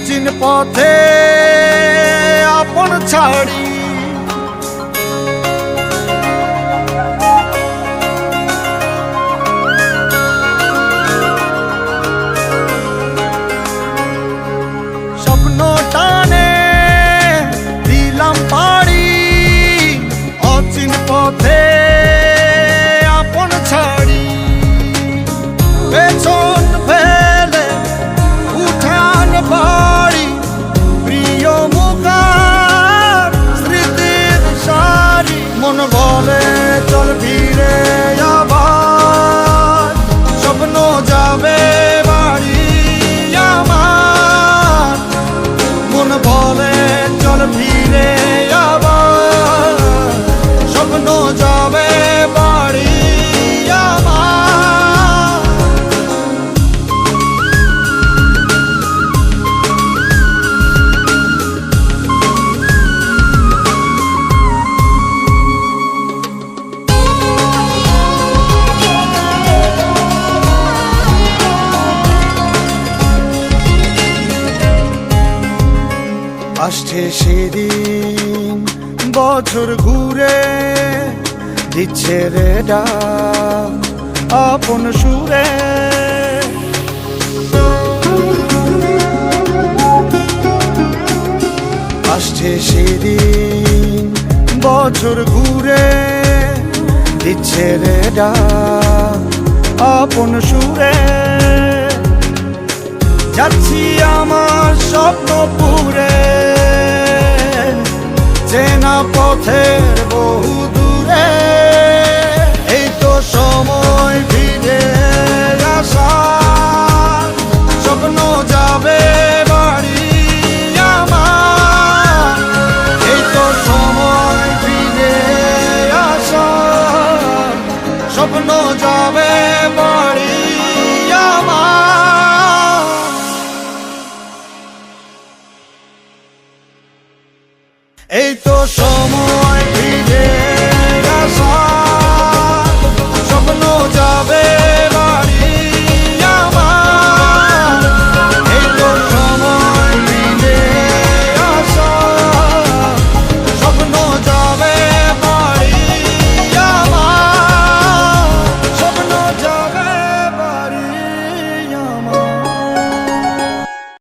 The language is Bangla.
অচিন পথে আপন ছাড়ি স্বপ্ন টানে দিলাম পাড়ি অচিন পথে আপন ছাড়ি পেছন ফেলে উঠান বাড়ি প্রিয় মুখার স্মৃতির সারি মন বলে চল ফিরে আবার স্বপ্ন যাবে বাড়ি আমার মন বলে চল ফিরে আবার স্বপ্ন যাবে বাড়ি আমার আসছে সেদিন বছর ঘুরে দিচ্ছে রে ডাক আপন সুরে আসছে সেদিন বছর ঘুরে দিচ্ছে রে ডাক আপন সুরে যাচ্ছি আমার স্বপ্ন পুরে চেনা পথের বহু দূরে এই তো সময় ফিরে আসার স্বপ্ন যাবে বাড়ি আমার এই তো সময় ফিরে আসার স্বপ্ন যাবে বাড়ি আমার এই তো